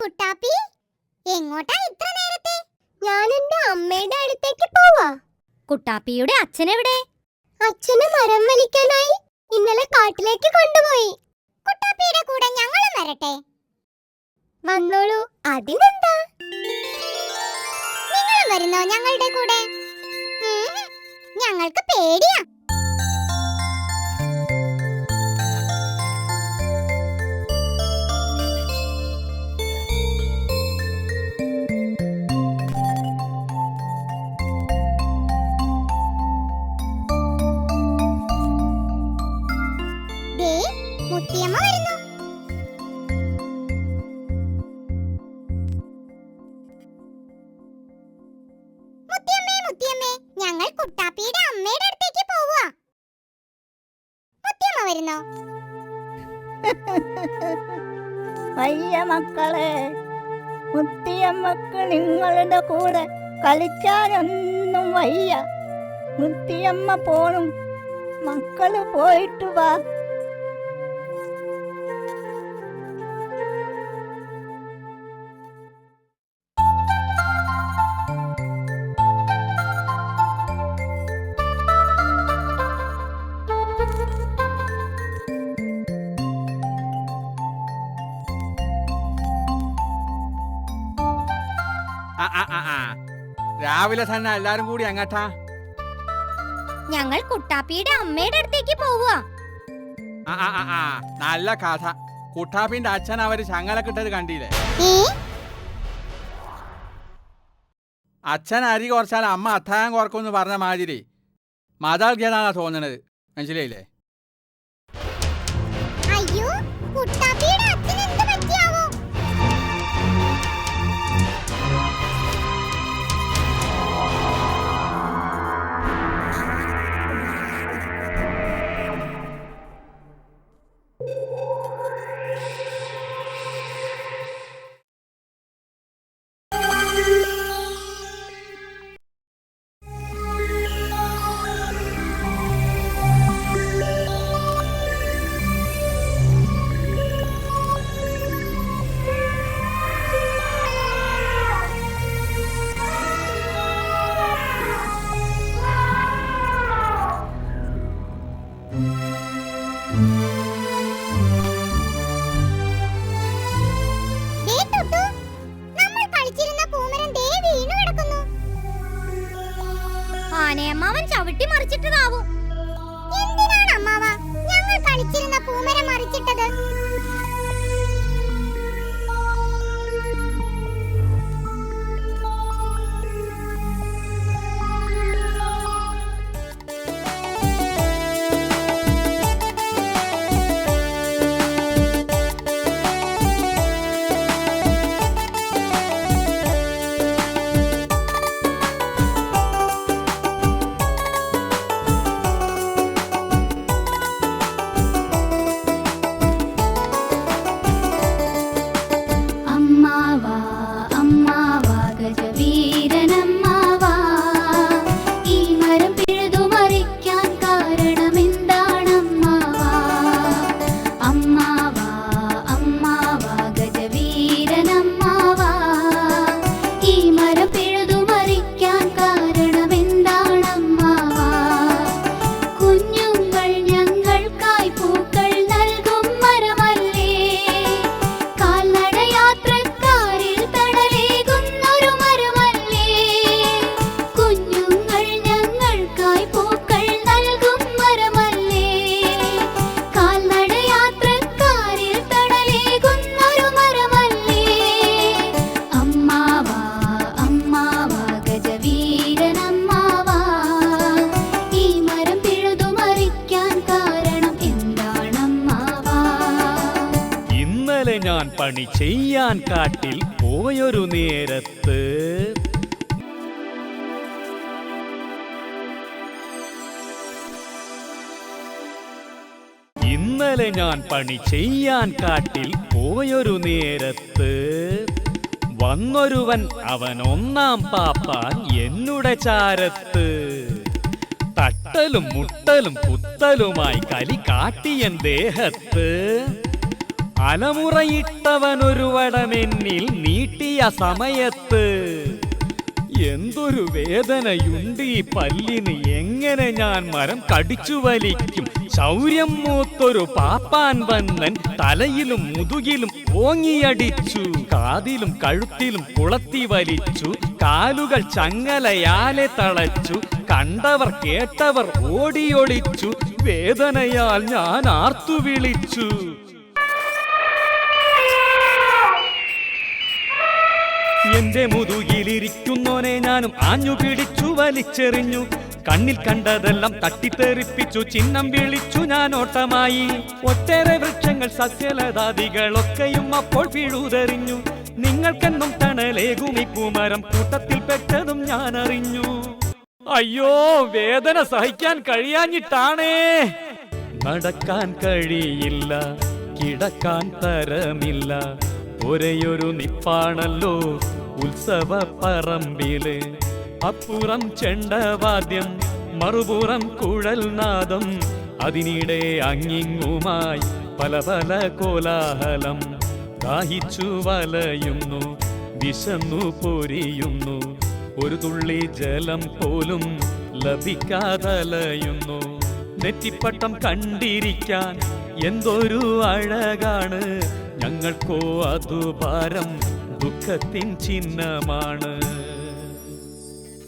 കുട്ടാപ്പി, എങ്ങോട്ടാ ഇത്ര നേരത്തെ? ഞാൻ എന്റെ അമ്മയുടെ അടുത്തേക്ക് പോവാ. കുട്ടാപ്പിയുടെ അച്ഛനെവിടെ? അച്ഛന് മരം വലിക്കാനായി ഇന്നലെ കാട്ടിലേക്ക് കൊണ്ടുപോയി. കുട്ടാപ്പിയുടെ കൂടെ ഞങ്ങളും വരട്ടെ? വന്നോളൂ, അതിനെന്താ? നിങ്ങളും വരുന്നോ ഞങ്ങളുടെ കൂടെ? ഞങ്ങൾക്ക് പേടിയാ. മുത്തിയമ്മ വരുന്നു. മുത്തിയമ്മേ, മുത്തിയമ്മേ, ഞങ്ങൾ കുട്ടാപ്പിയുടെ അമ്മയുടെ അടുത്തേക്ക് പോവുക. മുത്തിയമ്മ വരുന്നോ? വയ്യ മക്കളെ, മുത്തിയമ്മക്ക് നിങ്ങളുടെ കൂടെ കളിക്കാനൊന്നും വയ്യ. മുത്തിയമ്മ പോണു, മക്കള് പോയിട്ട് വാ. രാവിലെ തന്നെ എല്ലാരും കൂടി അങ്ങട്ടാ? ഞങ്ങൾ കുട്ടാപ്പിയുടെ അമ്മയുടെ അടുത്തേക്ക് പോവുക. നല്ല കഥ. കുട്ടാപ്പിന്റെ അച്ഛൻ അവര് ചങ്ങലക്കിട്ടത് കണ്ടില്ലേ? അച്ഛൻ അരി കുറച്ചാൽ അമ്മ അത്താഴം കുറക്കുമെന്ന് പറഞ്ഞ മാതിരി മതാൾക്കെന്നാ തോന്നണത്. മനസ്സിലായില്ലേ? അയ്യോ, കുട്ടാപ്പിയുടെ അച്ഛൻ എന്ത് പറ്റിയാവോ? ആനയമ്മാവൻ ചവിട്ടി മറിച്ചിട്ടതാവും. എന്തിനാണ് അമ്മാവ ഞങ്ങൾ കളിച്ചിരുന്ന പൂമരം മറിച്ചിട്ടത്? ഞാൻ പണി ചെയ്യാൻ കാട്ടിൽ പോയൊരു നേരത്ത് ഇന്നലെ ഞാൻ പണി ചെയ്യാൻ കാട്ടിൽ പോയൊരു നേരത്ത് വന്നൊരുവൻ അവൻ ഒന്നാം പാപ്പാൻ എന്നുടെ ചാരത്ത് തട്ടലും മുട്ടലും കുത്തലുമായി കലി കാട്ടിയൻ ദേഹത്ത് അലമുറയിട്ടവനൊരു വടമെന്നിൽ നീട്ടിയ സമയത്ത് എന്തൊരു വേദനയുണ്ട് ഈ പല്ലിന്, എങ്ങനെ ഞാൻ മരം കടിച്ചു വലിക്കും. ശൗര്യം മൂത്തൊരു പാപ്പാൻ വന്നൻ തലയിലും മുതുകിലും ഓങ്ങിയടിച്ചു, കാതിലും കഴുത്തിലും കുളത്തി വലിച്ചു, കാലുകൾ ചങ്ങലയാലെ തളച്ചു, കണ്ടവർ കേട്ടവർ ഓടിയൊളിച്ചു, വേദനയാൽ ഞാൻ ആർത്തു വിളിച്ചു. എന്റെ മുതുകിലിരിക്കുന്നോനെ ഞാനും ആഞ്ഞു പിടിച്ചു വലിച്ചെറിഞ്ഞു, കണ്ണിൽ കണ്ടതെല്ലാം തട്ടിത്തെറിപ്പിച്ചു, ചിഹ്നം വിളിച്ചു ഞാൻ ഓട്ടമായി. ഒട്ടേറെ വൃക്ഷങ്ങൾ സസ്യലതാദികളൊക്കെയും അപ്പോൾ പിഴുതെറിഞ്ഞു, നിങ്ങൾക്കെന്നും തണലേകും ഈ പൂമരം കൂട്ടത്തിൽ പെട്ടതും ഞാൻ അറിഞ്ഞു. അയ്യോ, വേദന സഹിക്കാൻ കഴിയാഞ്ഞിട്ടാണേ. നടക്കാൻ കഴിയില്ല, കിടക്കാൻ തരമില്ല, ഒരേയൊരു നിപ്പാണല്ലോ ഉത്സവ പറമ്പില്. അപ്പുറം ചെണ്ടവാദ്യം, മറുപുറം കുഴൽനാദം, അതിനിടെ അങ്ങിങ്ങുമായി പല പല കോലാഹലം. ദാഹിച്ചു വലയുന്നു, വിശന്നു പൊരിയുന്നു, ഒരു തുള്ളി ജലം പോലും ലഭിക്കാതലയുന്നു. നെറ്റിപ്പട്ടം കണ്ടിരിക്കാൻ എന്തൊരു അഴകാണ്, ഞങ്ങൾക്കോ അതു ഭാരം ദുഃഖത്തിൻ ചിഹ്നമാണ്.